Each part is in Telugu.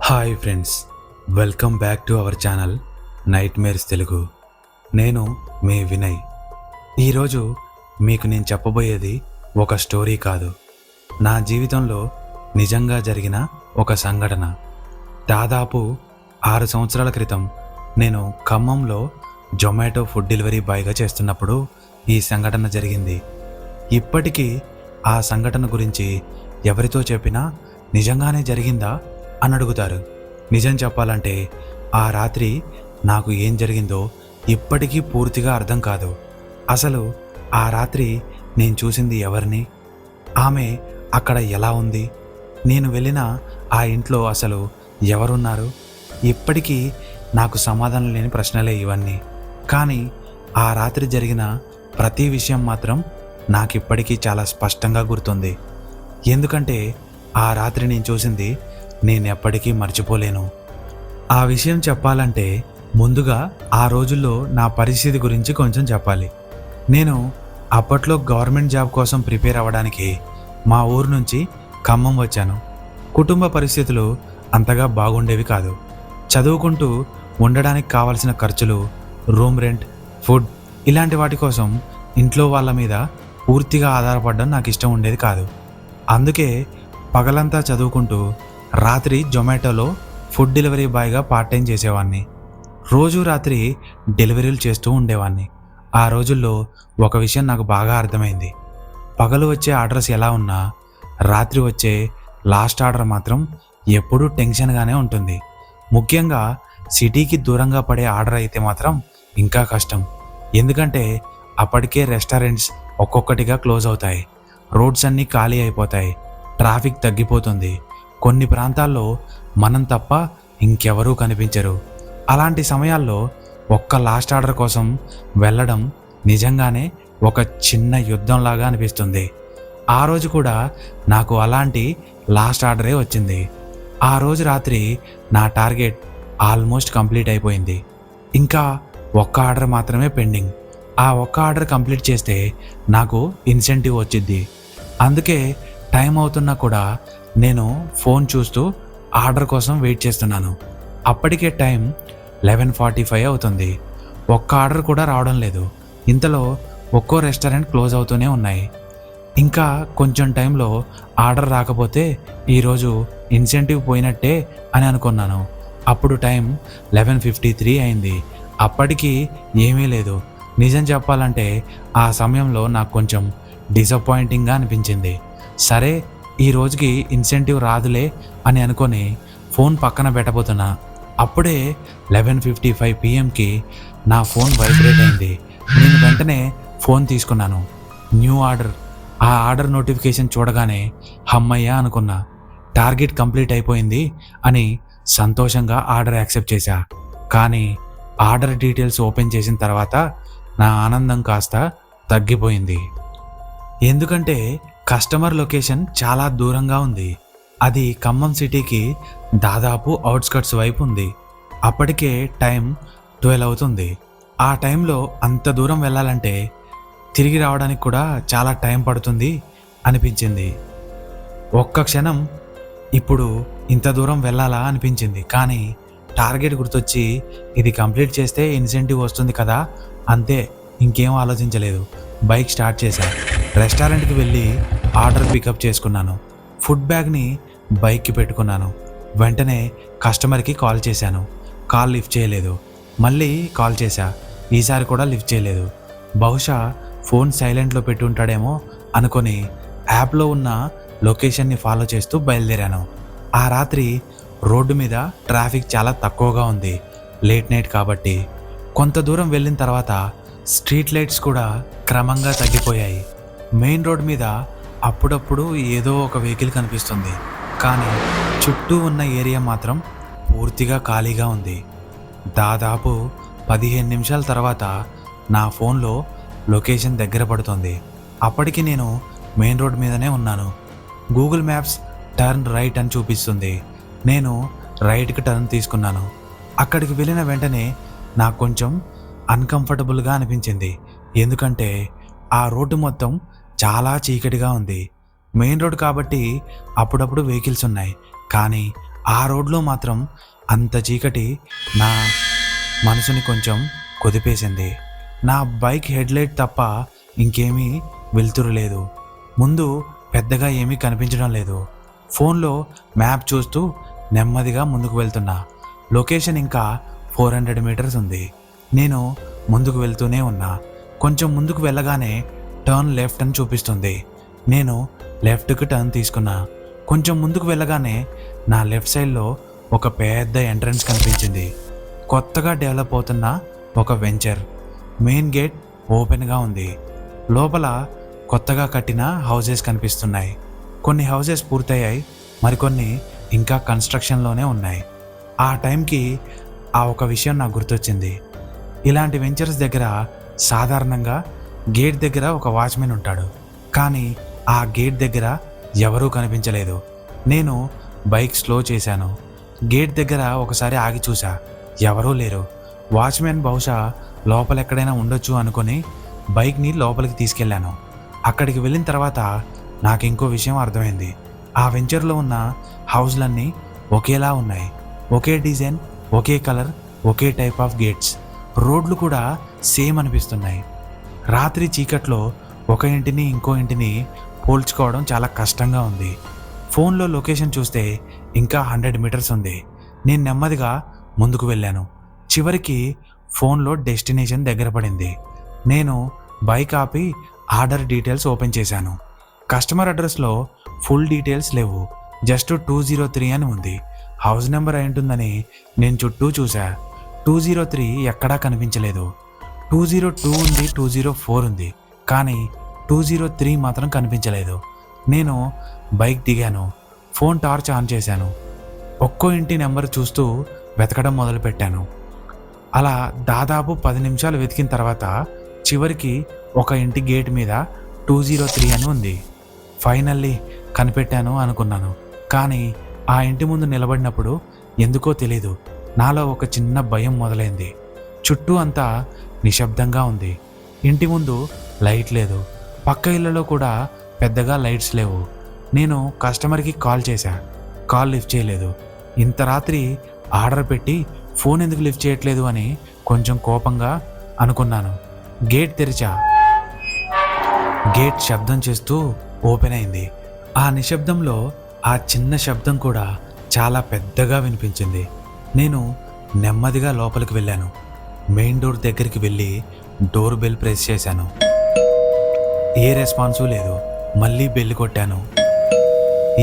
Hi friends, welcome back to our channel night mares Telugu. నేను మీ వినయ్. ఈరోజు మీకు నేను చెప్పబోయేది ఒక స్టోరీ కాదు, నా జీవితంలో నిజంగా జరిగిన ఒక సంఘటన. దాదాపు 6 సంవత్సరాల క్రితం నేను ఖమ్మంలో జొమాటో ఫుడ్ డెలివరీ బాయ్గా చేస్తున్నప్పుడు ఈ సంఘటన జరిగింది. ఇప్పటికీ ఆ సంఘటన గురించి ఎవరితో చెప్పినా నిజంగానే జరిగిందా అని అడుగుతారు. నిజం చెప్పాలంటే ఆ రాత్రి నాకు ఏం జరిగిందో ఇప్పటికీ పూర్తిగా అర్థం కాదు. అసలు ఆ రాత్రి నేను చూసింది ఎవరిని, ఆమె అక్కడ ఎలా ఉంది, నేను వెళ్ళిన ఆ ఇంట్లో అసలు ఎవరున్నారు, ఇప్పటికీ నాకు సమాధానం లేని ప్రశ్నలే ఇవన్నీ. కానీ ఆ రాత్రి జరిగిన ప్రతి విషయం మాత్రం నాకు ఇప్పటికీ చాలా స్పష్టంగా గుర్తుంది. ఎందుకంటే ఆ రాత్రి నేను చూసింది నేను ఎప్పటికీ మర్చిపోలేను. ఆ విషయం చెప్పాలంటే ముందుగా ఆ రోజుల్లో నా పరిస్థితి గురించి కొంచెం చెప్పాలి. నేను అప్పట్లో గవర్నమెంట్ జాబ్ కోసం ప్రిపేర్ అవ్వడానికి మా ఊరు నుంచి ఖమ్మం వచ్చాను. కుటుంబ పరిస్థితులు అంతగా బాగుండేవి కాదు. చదువుకుంటూ ఉండడానికి కావలసిన ఖర్చులు, రూమ్ రెంట్, ఫుడ్ ఇలాంటి వాటి కోసం ఇంట్లో వాళ్ళ మీద పూర్తిగా ఆధారపడడం నాకు ఇష్టం ఉండేది కాదు. అందుకే పగలంతా చదువుకుంటూ రాత్రి జొమాటోలో ఫుడ్ డెలివరీ బాయ్గా పార్ట్ టైం చేసేవాడిని. రోజు రాత్రి డెలివరీలు చేస్తూ ఉండేవాడిని. ఆ రోజుల్లో ఒక విషయం నాకు బాగా అర్థమైంది. పగలు వచ్చే ఆర్డర్స్ ఎలా ఉన్నా రాత్రి వచ్చే లాస్ట్ ఆర్డర్ మాత్రం ఎప్పుడూ టెన్షన్గానే ఉంటుంది. ముఖ్యంగా సిటీకి దూరంగా పడే ఆర్డర్ అయితే మాత్రం ఇంకా కష్టం. ఎందుకంటే అప్పటికే రెస్టారెంట్స్ ఒక్కొక్కటిగా క్లోజ్ అవుతాయి, రోడ్స్ అన్నీ ఖాళీ అయిపోతాయి, ట్రాఫిక్ తగ్గిపోతుంది. కొన్ని ప్రాంతాల్లో మనం తప్ప ఇంకెవరూ కనిపించరు. అలాంటి సమయాల్లో ఒక్క లాస్ట్ ఆర్డర్ కోసం వెళ్ళడం నిజంగానే ఒక చిన్న యుద్ధంలాగా అనిపిస్తుంది. ఆ రోజు కూడా నాకు అలాంటి లాస్ట్ ఆర్డరే వచ్చింది. ఆ రోజు రాత్రి నా టార్గెట్ ఆల్మోస్ట్ కంప్లీట్ అయిపోయింది. ఇంకా ఒక్క ఆర్డర్ మాత్రమే పెండింగ్. ఆ ఒక్క ఆర్డర్ కంప్లీట్ చేస్తే నాకు ఇన్సెంటివ్ వచ్చింది. అందుకే టైం అవుతున్నా కూడా నేను ఫోన్ చూస్తూ ఆర్డర్ కోసం వెయిట్ చేస్తున్నాను. అప్పటికే టైం 11:45 అవుతుంది. ఒక్క ఆర్డర్ కూడా రావడం లేదు. ఇంతలో ఒక్కో రెస్టారెంట్ క్లోజ్ అవుతూనే ఉన్నాయి. ఇంకా కొంచెం టైంలో ఆర్డర్ రాకపోతే ఈరోజు ఇన్సెంటివ్ పోయినట్టే అని అనుకున్నాను. అప్పుడు టైం 11:53 అయింది. అప్పటికి ఏమీ లేదు. నిజం చెప్పాలంటే ఆ సమయంలో నాకు కొంచెం డిసప్పాయింటింగ్గా అనిపించింది. సరే, ఈ రోజుకి ఇన్సెంటివ్ రాదులే అని అనుకొని ఫోన్ పక్కన పెట్టబోతున్నా. అప్పుడే 11:55 PM నా ఫోన్ వైబ్రేట్ అయింది. నేను వెంటనే ఫోన్ తీసుకున్నాను. New order. ఆ ఆర్డర్ నోటిఫికేషన్ చూడగానే హమ్మయ్య అనుకున్నా. టార్గెట్ కంప్లీట్ అయిపోయింది అని సంతోషంగా ఆర్డర్ యాక్సెప్ట్ చేశా. కానీ ఆర్డర్ డీటెయిల్స్ ఓపెన్ చేసిన తర్వాత నా ఆనందం కాస్త తగ్గిపోయింది. ఎందుకంటే కస్టమర్ లొకేషన్ చాలా దూరంగా ఉంది. అది ఖమ్మం సిటీకి దాదాపు అవుట్స్కట్స్ వైపు ఉంది. అప్పటికే టైం 12 అవుతుంది. ఆ టైంలో అంత దూరం వెళ్ళాలంటే తిరిగి రావడానికి కూడా చాలా టైం పడుతుంది అనిపించింది. ఒక్క క్షణం ఇప్పుడు ఇంత దూరం వెళ్ళాలా అనిపించింది. కానీ టార్గెట్ గుర్తొచ్చి ఇది కంప్లీట్ చేస్తే ఇన్సెంటివ్ వస్తుంది కదా, అంతే, ఇంకేం ఆలోచించలేదు. బైక్ స్టార్ట్ చేశా. రెస్టారెంట్కి వెళ్ళి ఆర్డర్ పికప్ చేసుకున్నాను. ఫుడ్ బ్యాగ్ని బైక్కి పెట్టుకున్నాను. వెంటనే కస్టమర్కి కాల్ చేశాను. కాల్ లిఫ్ట్ చేయలేదు. మళ్ళీ కాల్ చేశా. ఈసారి కూడా లిఫ్ట్ చేయలేదు. బహుశా ఫోన్ సైలెంట్లో పెట్టి ఉంటాడేమో అనుకొని యాప్లో ఉన్న లొకేషన్ని ఫాలో చేస్తూ బయలుదేరాను. ఆ రాత్రి రోడ్డు మీద ట్రాఫిక్ చాలా తక్కువగా ఉంది. లేట్ నైట్ కాబట్టి. కొంత దూరం వెళ్ళిన తర్వాత స్ట్రీట్ లైట్స్ కూడా క్రమంగా తగ్గిపోయాయి. మెయిన్ రోడ్ మీద అప్పుడప్పుడు ఏదో ఒక వెహికల్ కనిపిస్తుంది. కానీ చుట్టూ ఉన్న ఏరియా మాత్రం పూర్తిగా ఖాళీగా ఉంది. దాదాపు 15 నిమిషాల తర్వాత నా ఫోన్లో లొకేషన్ దగ్గర పడుతుంది. అప్పటికి నేను మెయిన్ రోడ్ మీదనే ఉన్నాను. గూగుల్ మ్యాప్స్ టర్న్ రైట్ అని చూపిస్తుంది. నేను రైట్కి టర్న్ తీసుకున్నాను. అక్కడికి వెళ్ళిన వెంటనే నాకు కొంచెం అన్కంఫర్టబుల్గా అనిపించింది. ఎందుకంటే ఆ రోడ్డు మొత్తం చాలా చీకటిగా ఉంది. మెయిన్ రోడ్ కాబట్టి అప్పుడప్పుడు వెహికల్స్ ఉన్నాయి. కానీ ఆ రోడ్లో మాత్రం అంత చీకటి నా మనసుని కొంచెం కుదిపేసింది. నా బైక్ హెడ్లైట్ తప్ప ఇంకేమీ వెలుతురు లేదు. ముందు పెద్దగా ఏమీ కనిపించడం లేదు. ఫోన్లో మ్యాప్ చూస్తూ నెమ్మదిగా ముందుకు వెళ్తున్నా. లొకేషన్ ఇంకా 400 మీటర్స్ ఉంది. నేను ముందుకు వెళ్తూనే ఉన్నా. కొంచెం ముందుకు వెళ్ళగానే టర్న్ లెఫ్ట్ అని చూపిస్తుంది. నేను లెఫ్ట్కి టర్న్ తీసుకున్నా. కొంచెం ముందుకు వెళ్ళగానే నా లెఫ్ట్ సైడ్లో ఒక పెద్ద ఎంట్రన్స్ కనిపించింది. కొత్తగా డెవలప్ అవుతున్న ఒక వెంచర్. మెయిన్ గేట్ ఓపెన్గా ఉంది. లోపల కొత్తగా కట్టిన హౌసెస్ కనిపిస్తున్నాయి. కొన్ని హౌసెస్ పూర్తయ్యాయి, మరికొన్ని ఇంకా కన్స్ట్రక్షన్లోనే ఉన్నాయి. ఆ టైంకి ఆ ఒక విషయం నాకు గుర్తొచ్చింది. ఇలాంటి వెంచర్స్ దగ్గర సాధారణంగా గేట్ దగ్గర ఒక వాచ్మెన్ ఉంటాడు. కానీ ఆ గేట్ దగ్గర ఎవరూ కనిపించలేదు. నేను బైక్ స్లో చేశాను. గేట్ దగ్గర ఒకసారి ఆగి చూసా. ఎవరూ లేరు. వాచ్మెన్ బహుశా లోపలెక్కడైనా ఉండొచ్చు అనుకొని బైక్ని లోపలికి తీసుకెళ్ళాను. అక్కడికి వెళ్ళిన తర్వాత నాకు ఇంకో విషయం అర్థమైంది. ఆ వెంచర్లో ఉన్న హౌస్లన్నీ ఒకేలా ఉన్నాయి. ఒకే డిజైన్, ఒకే కలర్, ఒకే టైప్ ఆఫ్ గేట్స్. రోడ్లు కూడా సేమ్ అనిపిస్తున్నాయి. రాత్రి చీకట్లో ఒక ఇంటిని ఇంకో ఇంటిని పోల్చుకోవడం చాలా కష్టంగా ఉంది. ఫోన్లో లొకేషన్ చూస్తే ఇంకా 100 మీటర్స్ ఉంది. నేను నెమ్మదిగా ముందుకు వెళ్ళాను. చివరికి ఫోన్లో డెస్టినేషన్ దగ్గర పడింది. నేను బైక్ ఆపి ఆర్డర్ డీటెయిల్స్ ఓపెన్ చేశాను. కస్టమర్ అడ్రస్లో ఫుల్ డీటెయిల్స్ లేవు. జస్ట్ 203 అని ఉంది. హౌస్ నెంబర్ అయి ఉంటుందని నేను చుట్టూ చూసా. 203 ఎక్కడా కనిపించలేదు. 202 ఉంది, 204 ఉంది, కానీ 203 మాత్రం కనిపించలేదు. నేను బైక్ దిగాను. ఫోన్ టార్చ్ ఆన్ చేశాను. ఒక్కో ఇంటి నెంబర్ చూస్తూ వెతకడం మొదలుపెట్టాను. అలా దాదాపు 10 నిమిషాలు వెతికిన తర్వాత చివరికి ఒక ఇంటి గేట్ మీద 203 అని ఉంది. ఫైనల్లీ కనిపెట్టాను అనుకున్నాను. కానీ ఆ ఇంటి ముందు నిలబడినప్పుడు ఎందుకో తెలీదు, నాలో ఒక చిన్న భయం మొదలైంది. చుట్టూ అంతా నిశ్శబ్దంగా ఉంది. ఇంటి ముందు లైట్ లేదు. పక్క ఇళ్లలో కూడా పెద్దగా లైట్స్ లేవు. నేను కస్టమర్కి కాల్ చేశా. కాల్ లిఫ్ట్ చేయలేదు. ఇంత రాత్రి ఆర్డర్ పెట్టి ఫోన్ ఎందుకు లిఫ్ట్ చేయట్లేదు అని కొంచెం కోపంగా అనుకున్నాను. గేట్ తెరిచా. గేట్ శబ్దం చేస్తూ ఓపెన్ అయింది. ఆ నిశ్శబ్దంలో ఆ చిన్న శబ్దం కూడా చాలా పెద్దగా వినిపించింది. నేను నెమ్మదిగా లోపలికి వెళ్ళాను. మెయిన్ డోర్ దగ్గరికి వెళ్ళి డోర్ బెల్ ప్రెస్ చేశాను. ఏ రెస్పాన్సు లేదు. మళ్ళీ బెల్ కొట్టాను.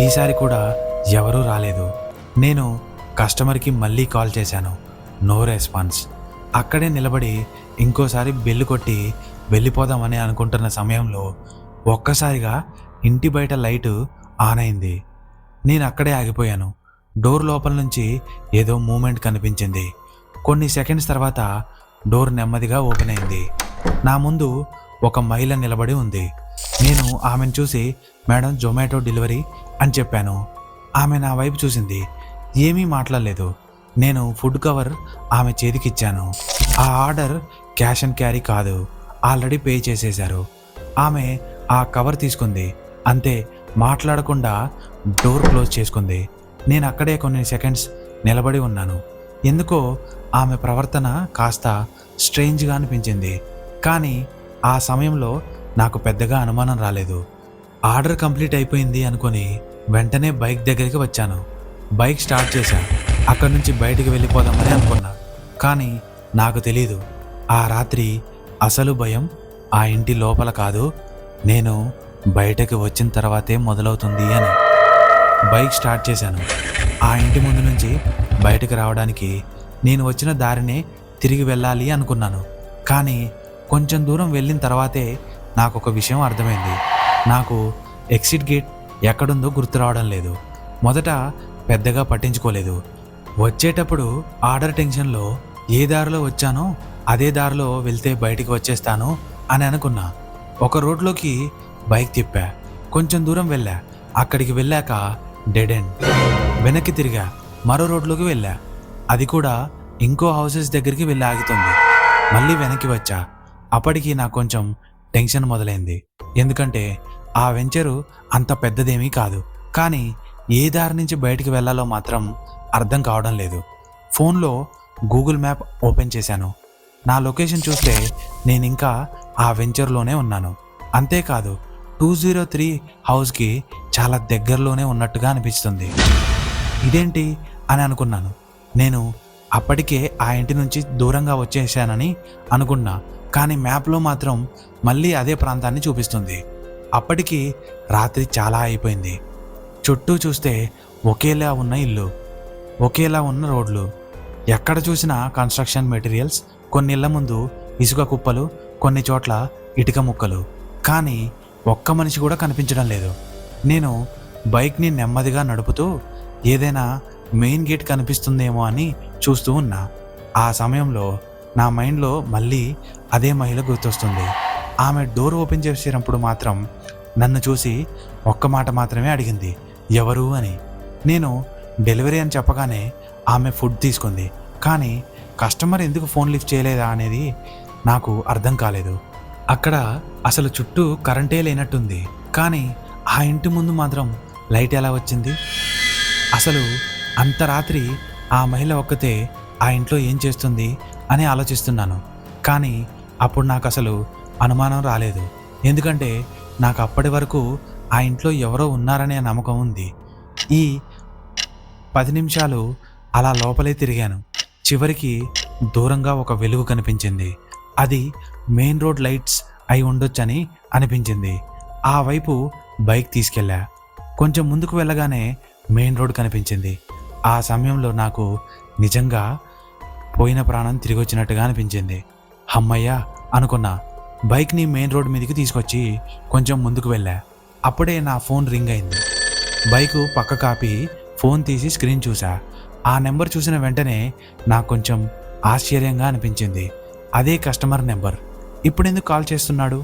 ఈసారి కూడా ఎవరూ రాలేదు. నేను కస్టమర్కి మళ్ళీ కాల్ చేశాను. No response. అక్కడే నిలబడి ఇంకోసారి బెల్ కొట్టి వెళ్ళిపోదామని అనుకుంటున్న సమయంలో ఒక్కసారిగా ఇంటి బయట లైటు ఆన్ అయింది. నేను అక్కడే ఆగిపోయాను. డోర్ లోపల నుంచి ఏదో మూమెంట్ కనిపించింది. కొన్ని సెకండ్స్ తర్వాత డోర్ నెమ్మదిగా ఓపెన్ అయింది. నా ముందు ఒక మహిళ నిలబడి ఉంది. నేను ఆమెను చూసి మేడం జొమాటో డెలివరీ అని చెప్పాను. ఆమె నా వైపు చూసింది. ఏమీ మాట్లాడలేదు. నేను ఫుడ్ కవర్ ఆమె చేతికిచ్చాను. ఆ ఆర్డర్ క్యాష్ అండ్ క్యారీ కాదు, ఆల్రెడీ పే చేసేశారు. ఆమె ఆ కవర్ తీసుకుంది. అంతే, మాట్లాడకుండా డోర్ క్లోజ్ చేసుకుంది. నేను అక్కడే కొన్ని సెకండ్స్ నిలబడి ఉన్నాను. ఎందుకో ఆమె ప్రవర్తన కాస్త స్ట్రేంజ్గా అనిపించింది. కానీ ఆ సమయంలో నాకు పెద్దగా అనుమానం రాలేదు. ఆర్డర్ కంప్లీట్ అయిపోయింది అనుకొని వెంటనే బైక్ దగ్గరికి వచ్చాను. బైక్ స్టార్ట్ చేశాను. అక్కడి నుంచి బయటికి వెళ్ళిపోదామని అనుకున్నా. కానీ నాకు తెలీదు, ఆ రాత్రి అసలు భయం ఆ ఇంటి లోపల కాదు, నేను బయటకు వచ్చిన తర్వాతే మొదలవుతుంది అని. బైక్ స్టార్ట్ చేశాను. ఆ ఇంటి ముందు నుంచి బయటకు రావడానికి నేను వచ్చిన దారినే తిరిగి వెళ్ళాలి అనుకున్నాను. కానీ కొంచెం దూరం వెళ్ళిన తర్వాతే నాకు ఒక విషయం అర్థమైంది. నాకు ఎగ్జిట్ గేట్ ఎక్కడుందో గుర్తు రావడం లేదు. మొదట పెద్దగా పట్టించుకోలేదు. వచ్చేటప్పుడు ఆర్డర్ టెన్షన్లో ఏ దారిలో వచ్చానో అదే దారిలో వెళ్తే బయటికి వచ్చేస్తాను అని అనుకున్నా. ఒక రోడ్లోకి బైక్ తిప్పా. కొంచెం దూరం వెళ్ళా. అక్కడికి వెళ్ళాక డెడ్ ఎండ్. వెనక్కి తిరిగా. మరో రోడ్లోకి వెళ్ళా. అది కూడా ఇంకో హౌసెస్ దగ్గరికి వెళ్ళి ఆగుతుంది. మళ్ళీ వెనక్కి వచ్చా. అప్పటికి నాకు కొంచెం టెన్షన్ మొదలైంది. ఎందుకంటే ఆ వెంచరు అంత పెద్దదేమీ కాదు. కానీ ఏ దారి నుంచి బయటికి వెళ్ళాలో మాత్రం అర్థం కావడం లేదు. ఫోన్లో గూగుల్ మ్యాప్ ఓపెన్ చేశాను. నా లొకేషన్ చూస్తే నేను ఇంకా ఆ వెంచర్లోనే ఉన్నాను. అంతేకాదు 203 హౌస్కి చాలా దగ్గరలోనే ఉన్నట్టుగా అనిపిస్తుంది. ఇదేంటి అని అనుకున్నాను. నేను అప్పటికే ఆ ఇంటి నుంచి దూరంగా వచ్చేసానని అనుకున్నా, కానీ మ్యాప్లో మాత్రం మళ్ళీ అదే ప్రాంతాన్ని చూపిస్తుంది. అప్పటికి రాత్రి చాలా అయిపోయింది. చుట్టూ చూస్తే ఒకేలా ఉన్న ఇల్లు, ఒకేలా ఉన్న రోడ్లు, ఎక్కడ చూసినా కన్స్ట్రక్షన్ మెటీరియల్స్, కొన్ని ఇళ్ల ముందు ఇసుక కుప్పలు, కొన్ని చోట్ల ఇటుక ముక్కలు, కానీ ఒక్క మనిషి కూడా కనిపించడం లేదు. నేను బైక్ని నెమ్మదిగా నడుపుతూ ఏదైనా మెయిన్ గేట్ కనిపిస్తుందేమో అని చూస్తూ ఉన్నా. ఆ సమయంలో నా మైండ్లో మళ్ళీ అదే మహిళ గుర్తొస్తుంది. ఆమె డోర్ ఓపెన్ చేసేటప్పుడు మాత్రం నన్ను చూసి ఒక్క మాట మాత్రమే అడిగింది, ఎవరు అని. నేను డెలివరీ అని చెప్పగానే ఆమె ఫుడ్ తీసుకుంది, కానీ కస్టమర్ ఎందుకు ఫోన్ లిఫ్ట్ చేయలేదా అనేది నాకు అర్థం కాలేదు. అక్కడ అసలు చుట్టూ కరెంటే లేనట్టుంది, కానీ ఆ ఇంటి ముందు మాత్రం లైట్ ఎలా వచ్చింది? అసలు అంత రాత్రి ఆ మహిళ ఒక్కతే ఆ ఇంట్లో ఏం చేస్తుంది అని ఆలోచిస్తున్నాను. కానీ అప్పుడు నాకు అసలు అనుమానం రాలేదు, ఎందుకంటే నాకు అప్పటి వరకు ఆ ఇంట్లో ఎవరో ఉన్నారనే నమ్మకం ఉంది. ఈ 10 నిమిషాలు అలా లోపలే తిరిగాను. చివరికి దూరంగా ఒక వెలుగు కనిపించింది. అది మెయిన్ రోడ్ లైట్స్ అయి ఉండొచ్చని అనిపించింది. ఆ వైపు బైక్ తీసుకెళ్ళా. కొంచెం ముందుకు వెళ్ళగానే మెయిన్ రోడ్ కనిపించింది. ఆ సమయంలో నాకు నిజంగా పోయిన ప్రాణం తిరిగి వచ్చినట్టుగా అనిపించింది. హమ్మయ్యా అనుకున్నా. బైక్ని మెయిన్ రోడ్ మీదకి తీసుకొచ్చి కొంచెం ముందుకు వెళ్ళా. అప్పుడే నా ఫోన్ రింగ్ అయింది. బైకు పక్క కాపి ఫోన్ తీసి స్క్రీన్ చూసా. ఆ నెంబర్ చూసిన వెంటనే నాకు కొంచెం ఆశ్చర్యంగా అనిపించింది. అదే కస్టమర్ నెంబర్, ఇప్పుడెందుకు కాల్ చేస్తున్నాడు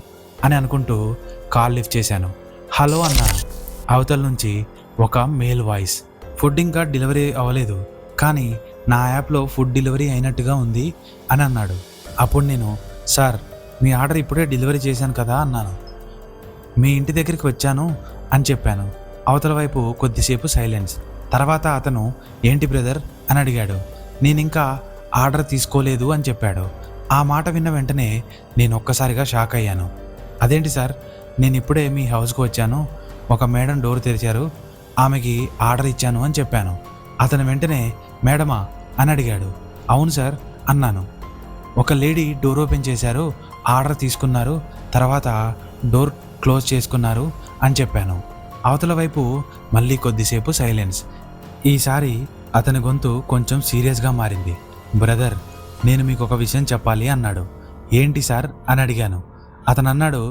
అని అనుకుంటూ కాల్ లిఫ్ట్ చేశాను. హలో అన్నాను. అవతల నుంచి ఒక మేల్ వాయిస్, ఫుడ్ ఇంకా డెలివరీ అవ్వలేదు, కానీ నా యాప్లో ఫుడ్ డెలివరీ అయినట్టుగా ఉంది అని అన్నాడు. అప్పుడు నేను, సార్ మీ ఆర్డర్ ఇప్పుడే డెలివరీ చేశాను కదా అన్నాను. మీ ఇంటి దగ్గరికి వచ్చాను అని చెప్పాను. అవతల వైపు కొద్దిసేపు సైలెన్స్. తర్వాత అతను, ఏంటి బ్రదర్ అని అడిగాడు. నేను ఇంకా ఆర్డర్ తీసుకోలేదు అని చెప్పాడు. ఆ మాట విన్న వెంటనే నేను ఒక్కసారిగా షాక్ అయ్యాను. అదేంటి సార్, నేను ఇప్పుడే మీ హౌస్కి వచ్చాను, ఒక మేడం డోర్ తెరిచారు, ఆమెకి ఆర్డర్ ఇచ్చాను అని చెప్పాను. అతను వెంటనే మేడమా అని అడిగాడు. అవును సార్ అన్నాను. ఒక లేడీ డోర్ ఓపెన్ చేశారు, ఆర్డర్ తీసుకున్నారు, తర్వాత డోర్ క్లోజ్ చేసుకున్నారు అని చెప్పాను. అవతల వైపు మళ్ళీ కొద్దిసేపు సైలెన్స్. ఈసారి అతని గొంతు కొంచెం సీరియస్గా మారింది. బ్రదర్, నేను మీకు ఒక విషయం చెప్పాలి అన్నాడు. ఏంటి సార్ అని అడిగాను. అతను అన్నాడు,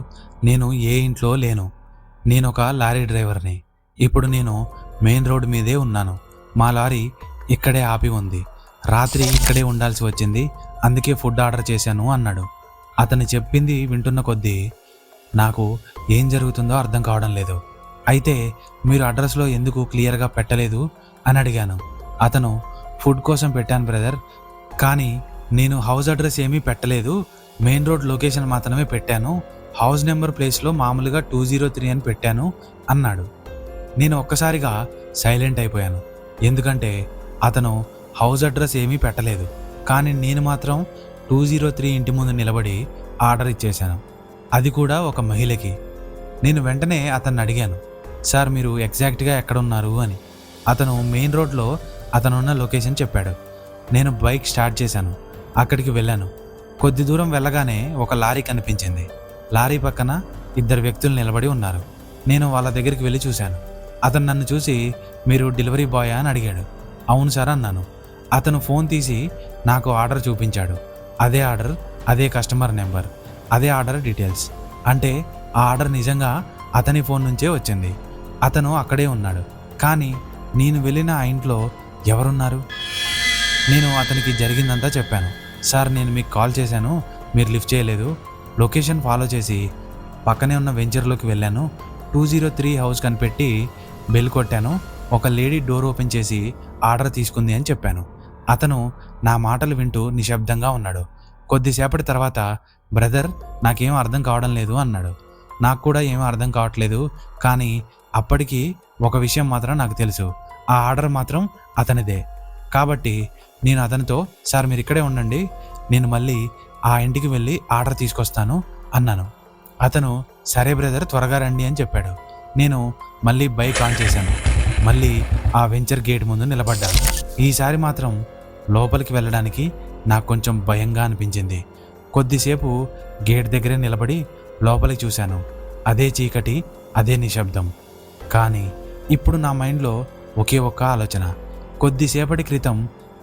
నేను ఏ ఇంట్లో లేను, నేను ఒక లారీ డ్రైవర్ని. ఇప్పుడు నేను మెయిన్ రోడ్ మీదే ఉన్నాను. మా లారీ ఇక్కడే ఆపి ఉంది. రాత్రి ఇక్కడే ఉండాల్సి వచ్చింది, అందుకే ఫుడ్ ఆర్డర్ చేశాను అన్నాడు. అతను చెప్పింది వింటున్న కొద్దీ నాకు ఏం జరుగుతుందో అర్థం కావడం లేదు. అయితే మీరు అడ్రస్లో ఎందుకు క్లియర్గా పెట్టలేదు అని అడిగాను. అతను, ఫుడ్ కోసం పెట్టాను బ్రదర్, కానీ నేను హౌస్ అడ్రస్ ఏమీ పెట్టలేదు, మెయిన్ రోడ్ లొకేషన్ మాత్రమే పెట్టాను, హౌస్ నెంబర్ ప్లేస్లో మామూలుగా 203 అని పెట్టాను అన్నాడు. నేను ఒక్కసారిగా సైలెంట్ అయిపోయాను, ఎందుకంటే అతను హౌస్ అడ్రస్ ఏమీ పెట్టలేదు, కానీ నేను మాత్రం 203 ఇంటి ముందు నిలబడి ఆర్డర్ ఇచ్చేశాను, అది కూడా ఒక మహిళకి. నేను వెంటనే అతన్ని అడిగాను, సార్ మీరు ఎగ్జాక్ట్గా ఎక్కడ ఉన్నారు అని. అతను మెయిన్ రోడ్లో అతనున్న లొకేషన్ చెప్పాడు. నేను బైక్ స్టార్ట్ చేశాను, అక్కడికి వెళ్ళాను. కొద్ది దూరం వెళ్ళగానే ఒక లారీ కనిపించింది. లారీ పక్కన 2 వ్యక్తులు నిలబడి ఉన్నారు. నేను వాళ్ళ దగ్గరికి వెళ్ళి చూశాను. అతను నన్ను చూసి, మీరు డెలివరీ బాయా అని అడిగాడు. అవును సార్ అన్నాను. అతను ఫోన్ తీసి నాకు ఆర్డర్ చూపించాడు. అదే ఆర్డర్, అదే కస్టమర్ నెంబర్, అదే ఆర్డర్ డీటెయిల్స్. అంటే ఆ ఆర్డర్ నిజంగా అతని ఫోన్ నుంచే వచ్చింది. అతను అక్కడే ఉన్నాడు, కానీ నేను వెళ్ళిన ఆ ఇంట్లో ఎవరున్నారు? నేను అతనికి జరిగిందంతా చెప్పాను. సార్, నేను మీకు కాల్ చేశాను, మీరు లిఫ్ట్ చేయలేదు, లొకేషన్ ఫాలో చేసి పక్కనే ఉన్న వెంచర్లోకి వెళ్ళాను, 203 హౌస్ కనిపెట్టి బెల్ కొట్టాను, ఒక లేడీ డోర్ ఓపెన్ చేసి ఆర్డర్ తీసుకుంది అని చెప్పాను. అతను నా మాటలు వింటూ నిశ్శబ్దంగా ఉన్నాడు. కొద్దిసేపటి తర్వాత, బ్రదర్ నాకేం అర్థం కావడం లేదు అన్నాడు. నాకు కూడా ఏమీ అర్థం కావట్లేదు, కానీ అప్పటికి ఒక విషయం మాత్రం నాకు తెలుసు, ఆ ఆర్డర్ మాత్రం అతనిదే. కాబట్టి నేను అతనితో, సార్ మీరు ఇక్కడే ఉండండి, నేను మళ్ళీ ఆ ఇంటికి వెళ్ళి ఆర్డర్ తీసుకొస్తాను అన్నాను. అతను సరే బ్రదర్ త్వరగా రండి అని చెప్పాడు. నేను మళ్ళీ బైక్ ఆన్ చేశాను. మళ్ళీ ఆ వెంచర్ గేట్ ముందు నిలబడ్డాను. ఈసారి మాత్రం లోపలికి వెళ్ళడానికి నాకు కొంచెం భయంగా అనిపించింది. కొద్దిసేపు గేట్ దగ్గరే నిలబడి లోపలికి చూశాను. అదే చీకటి, అదే నిశ్శబ్దం. కానీ ఇప్పుడు నా మైండ్లో ఒకే ఒక్క ఆలోచన. కొద్దిసేపటి క్రితం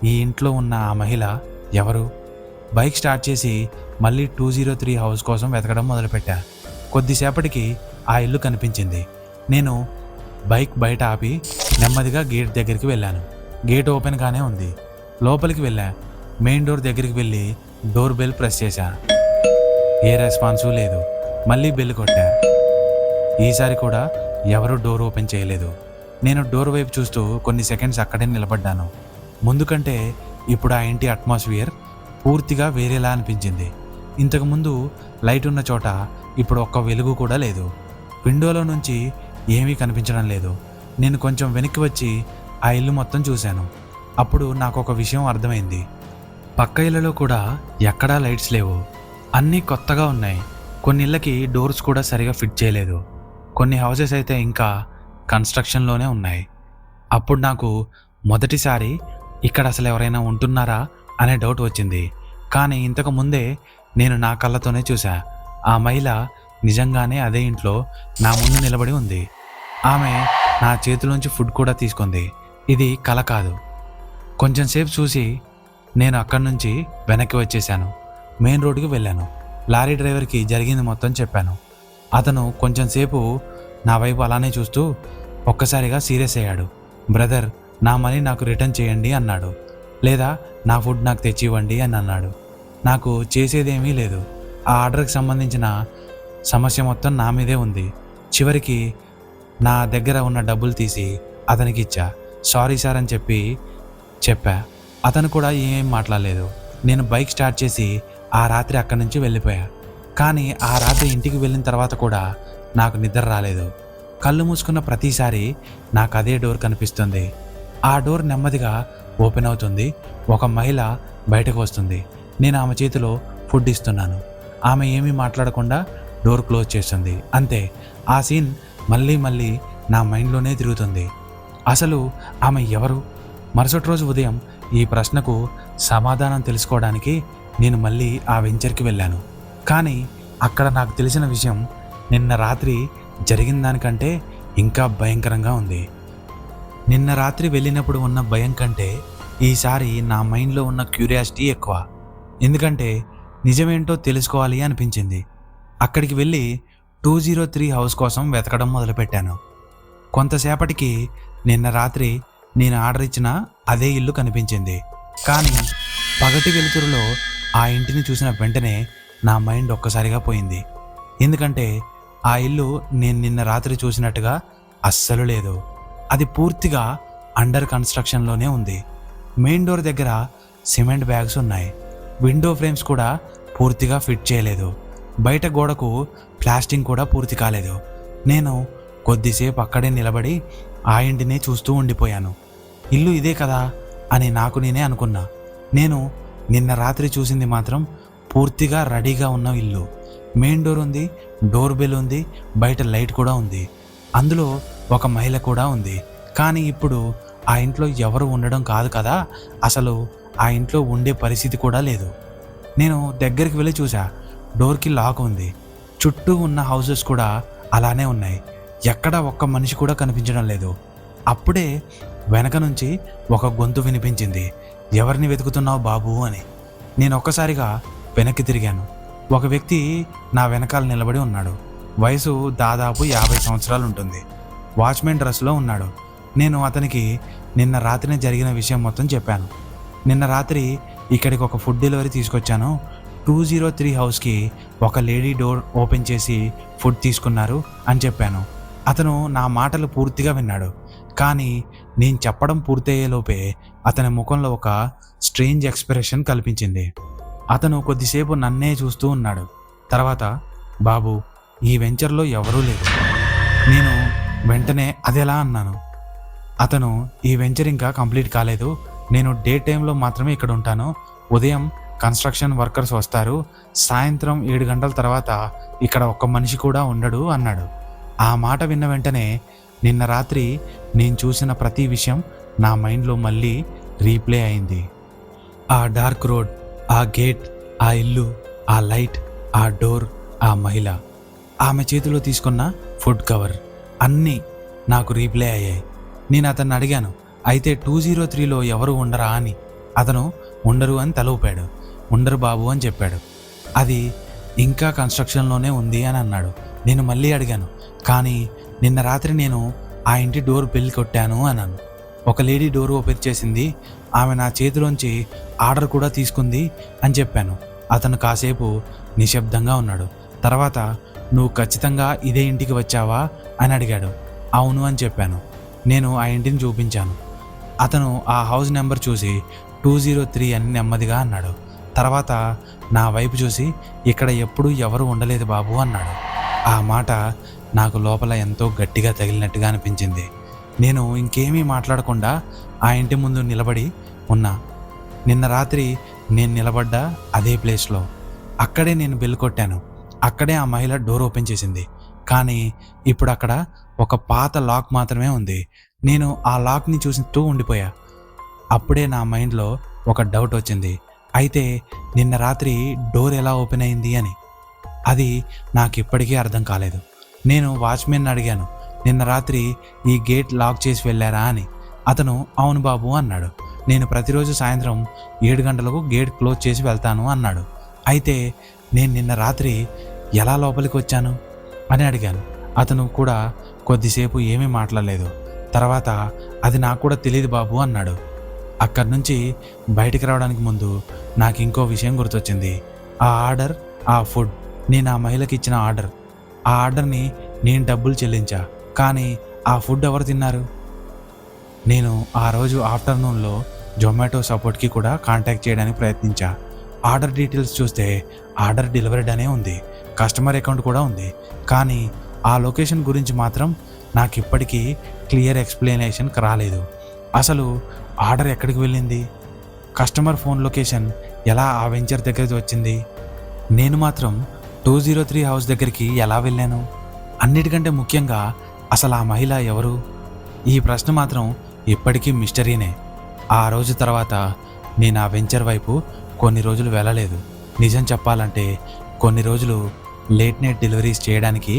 ఈ ఇంట్లో ఉన్న ఆ మహిళ ఎవరు? బైక్ స్టార్ట్ చేసి మళ్ళీ 203 హౌస్ కోసం వెతకడం మొదలుపెట్టా. కొద్దిసేపటికి ఆ ఇల్లు కనిపించింది. నేను బైక్ బయట ఆపి నెమ్మదిగా గేట్ దగ్గరికి వెళ్ళాను. గేట్ ఓపెన్గానే ఉంది. లోపలికి వెళ్ళా. మెయిన్ డోర్ దగ్గరికి వెళ్ళి డోర్ బెల్ ప్రెస్ చేశా. ఏ రెస్పాన్సు లేదు. మళ్ళీ బెల్ కొట్టా. ఈసారి కూడా ఎవరూ డోర్ ఓపెన్ చేయలేదు. నేను డోర్ వైపు చూస్తూ కొన్ని సెకండ్స్ అక్కడే నిలబడ్డాను. ముందు కంటే ఇప్పుడు ఆ ఇంటి అట్మాస్ఫియర్ పూర్తిగా వేరేలా అనిపించింది. ఇంతకుముందు లైట్ ఉన్న చోట ఇప్పుడు ఒక్క వెలుగు కూడా లేదు. విండోలో నుంచి ఏమీ కనిపించడం లేదు. నేను కొంచెం వెనక్కి వచ్చి ఆ ఇల్లు మొత్తం చూశాను. అప్పుడు నాకు ఒక విషయం అర్థమైంది. పక్క ఇళ్లలో కూడా ఎక్కడా లైట్స్ లేవు. అన్నీ కొత్తగా ఉన్నాయి. కొన్ని ఇళ్ళకి డోర్స్ కూడా సరిగా ఫిట్ చేయలేదు. కొన్ని హౌసెస్ అయితే ఇంకా కన్స్ట్రక్షన్లోనే ఉన్నాయి. అప్పుడు నాకు మొదటిసారి ఇక్కడ అసలు ఎవరైనా ఉంటున్నారా అనే డౌట్ వచ్చింది. కానీ ఇంతకు ముందే నేను నా కళ్ళతోనే చూసా. ఆ మహిళ నిజంగానే అదే ఇంట్లో నా ముందు నిలబడి ఉంది. ఆమె నా చేతిలోంచి ఫుడ్ కూడా తీసుకుంది. ఇది కల కాదు. కొంచెం సేపు చూసి నేను అక్కడి నుంచి వెనక్కి వచ్చేసాను. మెయిన్ రోడ్డుకి వెళ్ళాను. లారీ డ్రైవర్కి జరిగింది మొత్తం చెప్పాను. అతను కొంచెం సేపు నా వైపు అలానే చూస్తూ ఒక్కసారిగా సీరియస్ అయ్యాడు. బ్రదర్, నా మనీ నాకు రిటర్న్ చేయండి అన్నాడు. లేదా నా ఫుడ్ నాకు తెచ్చి ఇవ్వండి అని అన్నాడు. నాకు చేసేదేమీ లేదు. ఆ ఆర్డర్కి సంబంధించిన సమస్య మొత్తం నా మీదే ఉంది. చివరికి నా దగ్గర ఉన్న డబ్బులు తీసి అతనికి ఇచ్చా. సారీ సార్ అని చెప్పా. అతను కూడా ఏం మాట్లాడలేదు. నేను బైక్ స్టార్ట్ చేసి ఆ రాత్రి అక్కడి నుంచి వెళ్ళిపోయా. కానీ ఆ రాత్రి ఇంటికి వెళ్ళిన తర్వాత కూడా నాకు నిద్ర రాలేదు. కళ్ళు మూసుకున్న ప్రతిసారి నాకు అదే డోర్ కనిపిస్తుంది. ఆ డోర్ నెమ్మదిగా ఓపెన్ అవుతుంది. ఒక మహిళ బయటకు వస్తుంది. నేను ఆమె చేతిలో ఫుడ్ ఇస్తున్నాను. ఆమె ఏమీ మాట్లాడకుండా డోర్ క్లోజ్ చేస్తుంది. అంతే. ఆ సీన్ మళ్ళీ నా మైండ్లోనే తిరుగుతుంది. అసలు ఆమె ఎవరు? మరుసటి రోజు ఉదయం ఈ ప్రశ్నకు సమాధానం తెలుసుకోవడానికి నేను మళ్ళీ ఆ వెంచర్కి వెళ్ళాను. కానీ అక్కడ నాకు తెలిసిన విషయం నిన్న రాత్రి జరిగిన దానికంటే ఇంకా భయంకరంగా ఉంది. నిన్న రాత్రి వెళ్ళినప్పుడు ఉన్న భయం కంటే ఈసారి నా మైండ్లో ఉన్న క్యూరియాసిటీ ఎక్కువ. ఎందుకంటే నిజమేంటో తెలుసుకోవాలి అనిపించింది. అక్కడికి వెళ్ళి 203 హౌస్ కోసం వెతకడం మొదలుపెట్టాను. కొంతసేపటికి నిన్న రాత్రి నేను ఆర్డర్ ఇచ్చిన అదే ఇల్లు కనిపించింది. కానీ పగటి వెలుతురులో ఆ ఇంటిని చూసిన వెంటనే నా మైండ్ ఒక్కసారిగా పోయింది. ఎందుకంటే ఆ ఇల్లు నేను నిన్న రాత్రి చూసినట్టుగా అస్సలు లేదు. అది పూర్తిగా అండర్ కన్స్ట్రక్షన్లోనే ఉంది. మెయిన్ డోర్ దగ్గర సిమెంట్ బ్యాగ్స్ ఉన్నాయి. విండో ఫ్రేమ్స్ కూడా పూర్తిగా ఫిట్ చేయలేదు. బయట గోడకు ప్లాస్టింగ్ కూడా పూర్తి కాలేదు. నేను కొద్దిసేపు అక్కడే నిలబడి ఆ ఇంటినే చూస్తూ ఉండిపోయాను. ఇల్లు ఇదే కదా అని నాకు నేనే అనుకున్నా. నేను నిన్న రాత్రి చూసింది మాత్రం పూర్తిగా రెడీగా ఉన్న ఇల్లు. మెయిన్ డోర్ ఉంది, డోర్ బెల్ ఉంది, బయట లైట్ కూడా ఉంది. అందులో ఒక మహిళ కూడా ఉంది. కానీ ఇప్పుడు ఆ ఇంట్లో ఎవరు ఉండడం కాదు కదా, అసలు ఆ ఇంట్లో ఉండే పరిస్థితి కూడా లేదు. నేను దగ్గరికి వెళ్ళి చూసా. డోర్కి లాక్ ఉంది. చుట్టూ ఉన్న హౌసెస్ కూడా అలానే ఉన్నాయి. ఎక్కడా ఒక్క మనిషి కూడా కనిపించడం లేదు. అప్పుడే వెనక నుంచి ఒక గొంతు వినిపించింది. ఎవరిని వెతుకుతున్నావు బాబు అని. నేను ఒక్కసారిగా వెనక్కి తిరిగాను. ఒక వ్యక్తి నా వెనకాల నిలబడి ఉన్నాడు. వయసు దాదాపు 50 సంవత్సరాలు ఉంటుంది. వాచ్మెన్ డ్రెస్లో ఉన్నాడు. నేను అతనికి నిన్న రాత్రినే జరిగిన విషయం మొత్తం చెప్పాను. నిన్న రాత్రి ఇక్కడికి ఒక ఫుడ్ డెలివరీ తీసుకొచ్చాను. 203 హౌస్కి ఒక లేడీ డోర్ ఓపెన్ చేసి ఫుడ్ తీసుకున్నారు అని చెప్పాను. అతను నా మాటలు పూర్తిగా విన్నాడు. కానీ నేను చెప్పడం పూర్తయ్యేలోపే అతని ముఖంలో ఒక స్ట్రేంజ్ ఎక్స్ప్రెషన్ కల్పించింది. అతను కొద్దిసేపు నన్నే చూస్తూ ఉన్నాడు. తర్వాత, బాబు, ఈ వెంచర్లో ఎవరూ లేరు. నేను వెంటనే అదెలా అన్నాను. అతను, ఈ వెంచర్ ఇంకా కంప్లీట్ కాలేదు, నేను డే టైంలో మాత్రమే ఇక్కడ ఉంటాను. ఉదయం కన్స్ట్రక్షన్ వర్కర్స్ వస్తారు, సాయంత్రం 7 గంటల తర్వాత ఇక్కడ ఒక్క మనిషి కూడా ఉండడు అన్నాడు. ఆ మాట విన్న వెంటనే నిన్న రాత్రి నేను చూసిన ప్రతి విషయం నా మైండ్లో మళ్ళీ రీప్లే అయింది. ఆ డార్క్ రోడ్, ఆ గేట్, ఆ ఇల్లు, ఆ లైట్, ఆ డోర్, ఆ మహిళ, ఆమె చేతిలో తీసుకున్న ఫుడ్ కవర్ అన్నీ నాకు రీప్లే అయ్యాయి. నేను అతన్ని అడిగాను, అయితే 203లో ఎవరు ఉండరా అని. అతను ఉండరు అని తల ఊపాడు. ఉండరు బాబు అని చెప్పాడు. అది ఇంకా కన్స్ట్రక్షన్లోనే ఉంది అని అన్నాడు. నేను మళ్ళీ అడిగాను, కానీ నిన్న రాత్రి నేను ఆ ఇంటి డోర్ బెల్ కొట్టాను అన్నాను. ఒక లేడీ డోర్ ఓపెన్ చేసింది, ఆమె నా చేతిలోంచి ఆర్డర్ కూడా తీసుకుంది అని చెప్పాను. అతను కాసేపు నిశ్శబ్దంగా ఉన్నాడు. తర్వాత, నువ్వు ఖచ్చితంగా ఇదే ఇంటికి వచ్చావా అని అడిగాడు. అవును అని చెప్పాను. నేను ఆ ఇంటిని చూపించాను. అతను ఆ హౌస్ నెంబర్ చూసి 203 అని నెమ్మదిగా అన్నాడు. తర్వాత నా వైపు చూసి, ఇక్కడ ఎప్పుడూ ఎవరు ఉండలేదు బాబు అన్నాడు. ఆ మాట నాకు లోపల ఎంతో గట్టిగా తగిలినట్టుగా అనిపించింది. నేను ఇంకేమీ మాట్లాడకుండా ఆ ఇంటి ముందు నిలబడి ఉన్నా. నిన్న రాత్రి నేను నిలబడ్డ అదే ప్లేస్లో, అక్కడే నేను బెల్ కొట్టాను. అక్కడే ఆ మహిళ డోర్ ఓపెన్ చేసింది. కానీ ఇప్పుడు అక్కడ ఒక పాత లాక్ మాత్రమే ఉంది. నేను ఆ లాక్ని చూస్తూ ఉండిపోయా. అప్పుడే నా మైండ్లో ఒక డౌట్ వచ్చింది. అయితే నిన్న రాత్రి డోర్ ఎలా ఓపెన్ అయింది అని. అది నాకు ఇప్పటికీ అర్థం కాలేదు. నేను వాచ్మెన్ అడిగాను, నిన్న రాత్రి ఈ గేట్ లాక్ చేసి వెళ్ళారా అని. అతను అవును బాబు అన్నాడు. నేను ప్రతిరోజు సాయంత్రం 7 గంటలకు గేట్ క్లోజ్ చేసి వెళ్తాను అన్నాడు. అయితే నేను నిన్న రాత్రి ఎలా లోపలికి వచ్చాను అని అడిగాను. అతను కూడా కొద్దిసేపు ఏమీ మాట్లాడలేదు. తర్వాత, అది నాకు కూడా తెలియదు బాబు అన్నాడు. అక్కడి నుంచి బయటికి రావడానికి ముందు నాకు ఇంకో విషయం గుర్తొచ్చింది. ఆ ఆర్డర్, ఆ ఫుడ్, నేను ఆ మహిళకి ఇచ్చిన ఆర్డర్. ఆ ఆర్డర్ని నేను డబ్బులు చెల్లించా, కానీ ఆ ఫుడ్ ఎవరు తిన్నారు? నేను ఆ రోజు ఆఫ్టర్నూన్లో జొమాటో సపోర్ట్కి కూడా కాంటాక్ట్ చేయడానికి ప్రయత్నించా. ఆర్డర్ డీటెయిల్స్ చూస్తే ఆర్డర్ డెలివర్డ్ అనే ఉంది, కస్టమర్ అకౌంట్ కూడా ఉంది. కానీ ఆ లొకేషన్ గురించి మాత్రం నాకు ఇప్పటికీ క్లియర్ ఎక్స్ప్లెనేషన్ రాలేదు. అసలు ఆర్డర్ ఎక్కడికి వెళ్ళింది? కస్టమర్ ఫోన్ లొకేషన్ ఎలా ఆ వెంచర్ దగ్గరికి వచ్చింది? నేను మాత్రం 203 హౌస్ దగ్గరికి ఎలా వెళ్ళాను? అన్నిటికంటే ముఖ్యంగా అసలు ఆ మహిళ ఎవరు? ఈ ప్రశ్న మాత్రం ఇప్పటికీ మిస్టరీనే. ఆ రోజు తర్వాత నేను ఆ వెంచర్ వైపు కొన్ని రోజులు వెళ్ళలేదు. నిజం చెప్పాలంటే కొన్ని రోజులు లేట్ నైట్ డెలివరీస్ చేయడానికి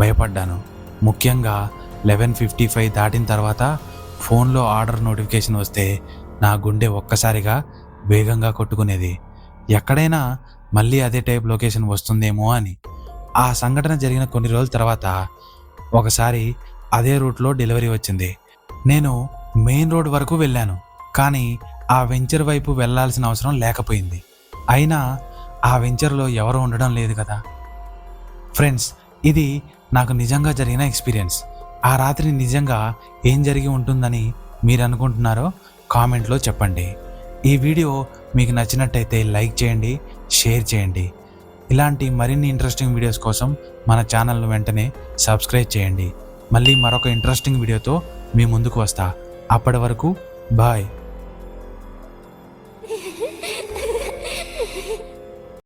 భయపడ్డాను. ముఖ్యంగా 11:55 దాటిన తర్వాత ఫోన్లో ఆర్డర్ నోటిఫికేషన్ వస్తే నా గుండె ఒక్కసారిగా వేగంగా కొట్టుకునేది. ఎక్కడైనా మళ్ళీ అదే టైప్ లొకేషన్ వస్తుందేమో అని. ఆ సంఘటన జరిగిన కొన్ని రోజుల తర్వాత ఒకసారి అదే రూట్లో డెలివరీ వచ్చింది. నేను మెయిన్ రోడ్ వరకు వెళ్ళాను, కానీ ఆ వెంచర్ వైపు వెళ్ళాల్సిన అవసరం లేకపోయింది. అయినా ఆ వెంచర్లో ఎవరు ఉండడం లేదు కదా. ఫ్రెండ్స్, ఇది నాకు నిజంగా జరిగిన ఎక్స్పీరియన్స్. ఆ రాత్రి నిజంగా ఏం జరిగి ఉంటుందని మీరు అనుకుంటున్నారో కామెంట్లో చెప్పండి. ఈ వీడియో మీకు నచ్చినట్టయితే లైక్ చేయండి, షేర్ చేయండి. ఇలాంటి మరిన్ని ఇంట్రెస్టింగ్ వీడియోస్ కోసం మన ఛానల్ను వెంటనే సబ్స్క్రైబ్ చేయండి. మళ్ళీ మరొక ఇంట్రెస్టింగ్ వీడియోతో మీ ముందుకు వస్తా. అప్పటి వరకు బాయ్.